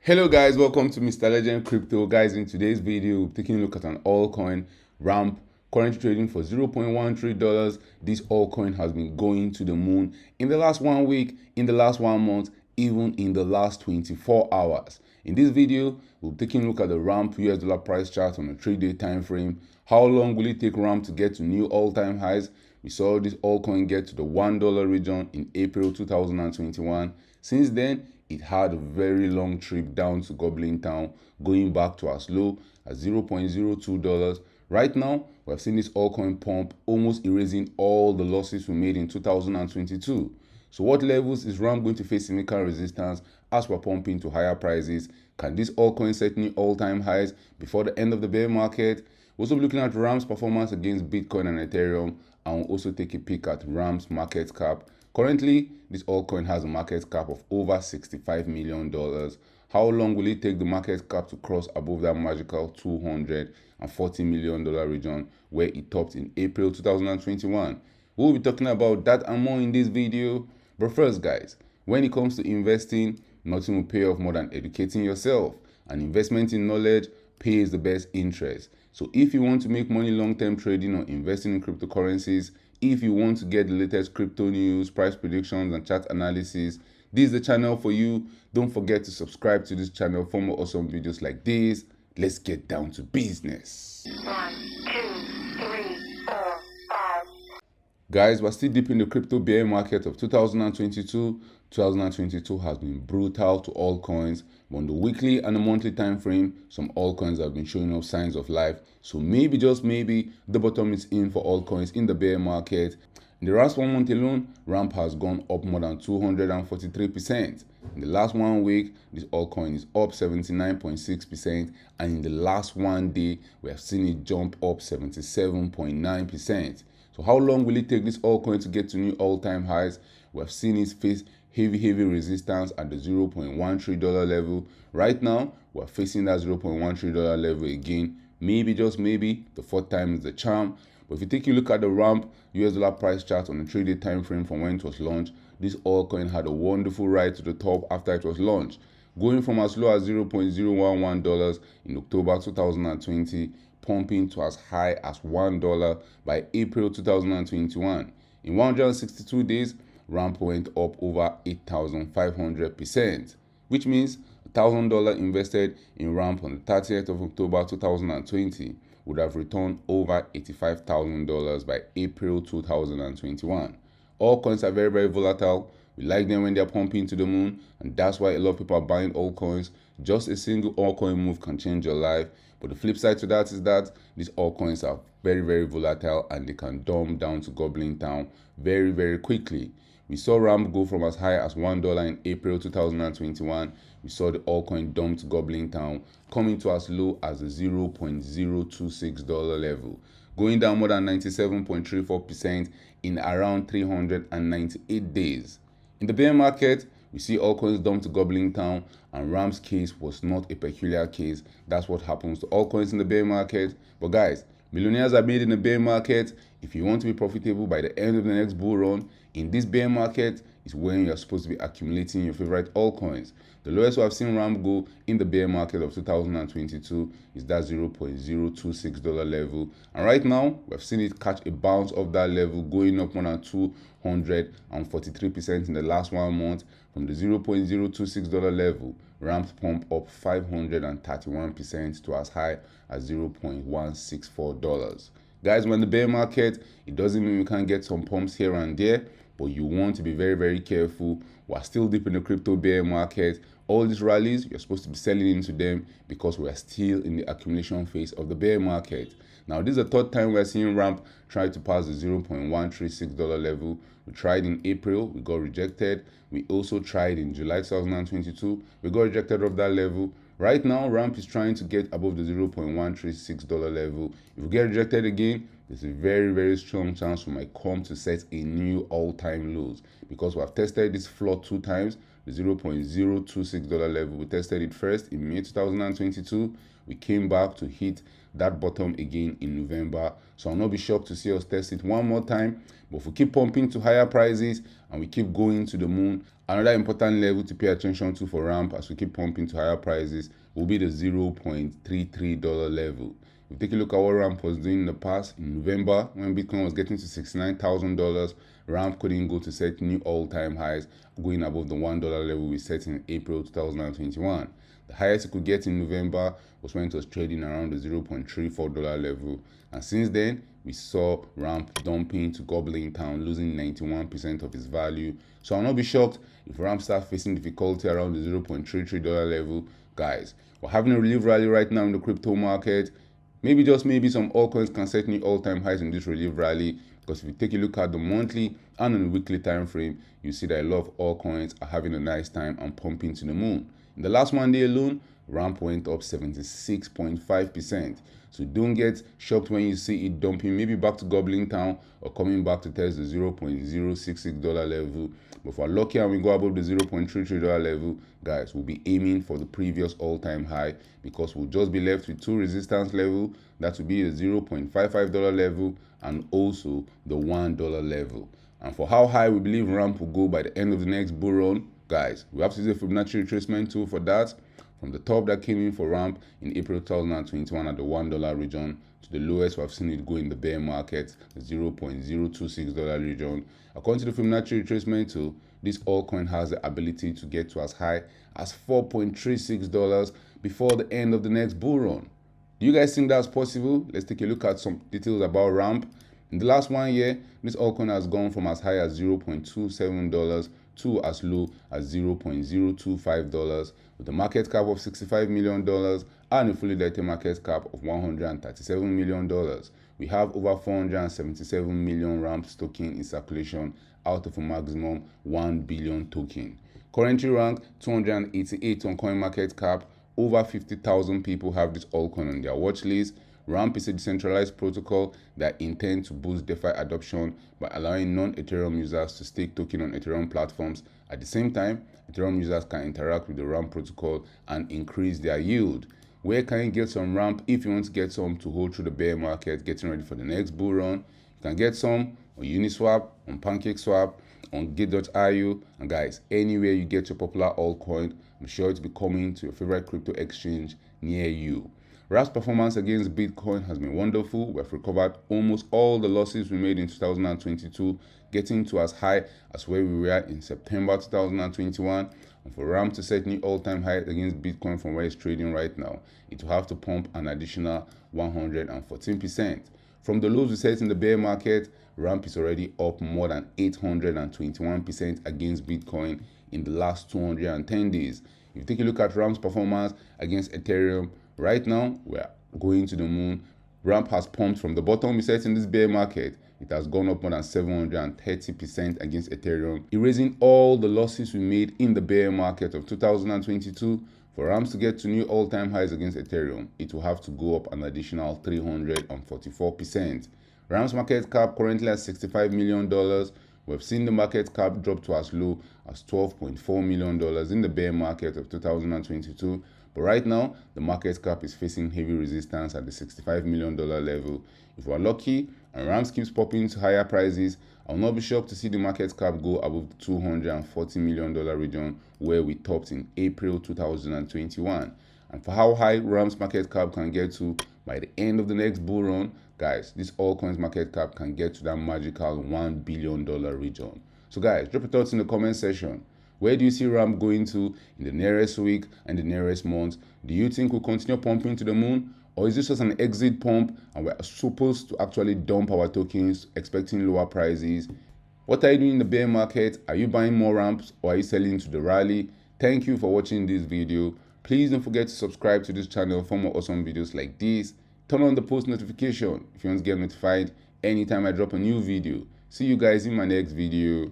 Hello guys, welcome to Mr. Legend Crypto. Guys, in today's video, we're taking a look at an altcoin, ramp, currently trading for $0.13. This altcoin has been going to the moon in the last 1 week, in the last 1 month, even in the last 24 hours. In this video, we'll be taking a look at the ramp US dollar price chart on a 3-day time frame. How long will it take ramp to get to new all-time highs? We saw this altcoin get to the $1 region in April 2021. Since then, it had a very long trip down to Goblin Town, going back to as low as $0.02. Right now, we have seen this altcoin pump, almost erasing all the losses we made in 2022. So what levels is RAM going to face significant resistance as we're pumping to higher prices? Can this altcoin set new all-time highs before the end of the bear market? We'll also be looking at RAM's performance against Bitcoin and Ethereum, and we'll also take a peek at RAM's market cap. Currently, this altcoin has a market cap of over $65 million. How long will it take the market cap to cross above that magical $240 million region where it topped in April 2021? We'll be talking about that and more in this video. But first, guys, when it comes to investing, nothing will pay off more than educating yourself. And investment in knowledge pays the best interest. So if you want to make money long-term trading or investing in cryptocurrencies, if you want to get the latest crypto news, price predictions, and chart analysis, this is the channel for you. Don't forget to subscribe to this channel for more awesome videos like this. Let's get down to business. 1, 2, 3, 4, 5. Guys, we're still deep in the crypto bear market of 2022. 2022 has been brutal to altcoins. But on the weekly and the monthly time frame, some altcoins have been showing up signs of life. So maybe, just maybe, the bottom is in for altcoins in the bear market. In the last 1 month alone, ramp has gone up more than 243%. In the last 1 week, this altcoin is up 79.6%, and in the last 1 day, we have seen it jump up 77.9%. So how long will it take this altcoin to get to new all-time highs? We have seen it face heavy resistance at the $0.13 level. Right now, we're facing that $0.13 level again. Maybe, just maybe, the 4th time is the charm. But if you take a look at the ramp US dollar price chart on a 3-day time frame from when it was launched, this altcoin had a wonderful ride to the top after it was launched, going from as low as $0.011 in October 2020, pumping to as high as $1 by April 2021. In 162 days, ramp went up over 8,500%, which means $1,000 invested in ramp on the 30th of October 2020 would have returned over $85,000 by April 2021. All coins are very volatile. We like them when they're pumping to the moon, and that's why a lot of people are buying altcoins. Just a single altcoin move can change your life. But the flip side to that is that these altcoins are very volatile, and they can dump down to Goblin Town very quickly. We saw ramp go from as high as $1 in April 2021. We saw the altcoin dump to Goblin Town, coming to as low as the $0.026 level, going down more than 97.34% in around 398 days. In the bear market, we see altcoins dump to Goblin Town, and ramp's case was not a peculiar case. That's what happens to altcoins in the bear market. But guys, millionaires are made in the bear market. If you want to be profitable by the end of the next bull run, in this bear market is when you're supposed to be accumulating your favorite altcoins. The lowest we have seen ramp go in the bear market of 2022 is that $0.026 level. And right now, we've seen it catch a bounce off that level, going up more than 243% in the last 1 month. From the $0.026 level, ramp pump up 531% to as high as $0.164. Guys, when the bear market, it doesn't mean we can't get some pumps here and there, but you want to be very careful. We're still deep in the crypto bear market. All these rallies, you're supposed to be selling into them because we're still in the accumulation phase of the bear market. Now, this is the 3rd time we're seeing ramp try to pass the $0.136 level. We tried in April, we got rejected. We also tried in July 2022, we got rejected off that level. Right now, ramp is trying to get above the $0.136 level. If we get rejected again, there's a very strong chance we might come to set a new all-time lows, because we have tested this floor 2 times. The $0.026 level, we tested it first in May 2022. We came back to hit that bottom again in November. So I'll not be shocked to see us test it one more time. But if we keep pumping to higher prices and we keep going to the moon, Another important level to pay attention to for ramp as we keep pumping to higher prices will be the $0.33 level. If you take a look at what ramp was doing in the past, in November when Bitcoin was getting to $69,000, ramp couldn't go to set new all-time highs, going above the $1 level we set in April 2021. The highest it could get in November was when it was trading around the $0.34 level, and since then we saw ramp dumping to gobbling town, losing 91% of its value. So I'll not be shocked if ramp starts facing difficulty around the $0.33 level. Guys, we're having a relief rally right now in the crypto market. Maybe, just maybe, some altcoins can set new all-time highs in this relief rally, because if you take a look at the monthly and on the weekly time frame, you see that a lot of altcoins are having a nice time and pumping to the moon. In the last 1 day alone, ramp went up 76.5%. So don't get shocked when you see it dumping, maybe back to gobbling town or coming back to test the $0.066 level. But if we're lucky and we go above the $0.33 level, guys, we'll be aiming for the previous all-time high, because we'll just be left with two resistance levels. That will be the $0.55 level and also the $1 level. And for how high we believe ramp will go by the end of the next bull run, guys, we have to use a Fibonacci retracement tool for that. From the top that came in for ramp in April 2021 at the $1 region to the lowest we've seen it go in the bear market, the $0.026 region. According to the Fibonacci retracement tool, this altcoin has the ability to get to as high as $4.36 before the end of the next bull run. Do you guys think that's possible? Let's take a look at some details about ramp. In the last 1 year, this altcoin has gone from as high as $0.27 to as low as $0.025, with a market cap of $65 million and a fully diluted market cap of $137 million. We have over 477 million ramps token in circulation out of a maximum 1 billion token. Currently ranked 288 on CoinMarketCap. Over 50,000 people have this altcoin on their watch list. Ramp is a decentralized protocol that intends to boost DeFi adoption by allowing non-Ethereum users to stake token on Ethereum platforms. At the same time, Ethereum users can interact with the Ramp protocol and increase their yield. Where can you get some ramp if you want to get some to hold through the bear market, getting ready for the next bull run? You can get some on Uniswap, on PancakeSwap, on Gate.io, and guys, anywhere you get your popular altcoin, I'm sure it's be coming to your favorite crypto exchange near you. Ramp's performance against Bitcoin has been wonderful. We've recovered almost all the losses we made in 2022, getting to as high as where we were in September 2021. And for Ramp to set new all-time highs against Bitcoin from where it's trading right now, it will have to pump an additional 114%. From the lows we set in the bear market, Ramp is already up more than 821% against Bitcoin in the last 210 days. If you take a look at Ramp's performance against Ethereum, right now we're going to the moon. Ramp has pumped from the bottom we set in this bear market. It has gone up more than 730% against Ethereum, erasing all the losses we made in the bear market of 2022. For Ramps to get to new all-time highs against Ethereum, it will have to go up an additional 344%. Ramps market cap currently at $65 million. We've seen the market cap drop to as low as $12.4 million in the bear market of 2022. But right now, the market cap is facing heavy resistance at the $65 million level. If we're lucky and Ramps keeps popping to higher prices, I'll not be shocked to see the market cap go above the $240 million region where we topped in April 2021. And for how high Ramps market cap can get to by the end of the next bull run, guys, this altcoins market cap can get to that magical $1 billion region. So guys, drop your thoughts in the comment section. Where do you see Ramp going to in the nearest week and the nearest month? Do you think we'll continue pumping to the moon? Or is this just an exit pump and we're supposed to actually dump our tokens, expecting lower prices? What are you doing in the bear market? Are you buying more ramps or are you selling to the rally? Thank you for watching this video. Please don't forget to subscribe to this channel for more awesome videos like this. Turn on the post notification if you want to get notified anytime I drop a new video. See you guys in my next video.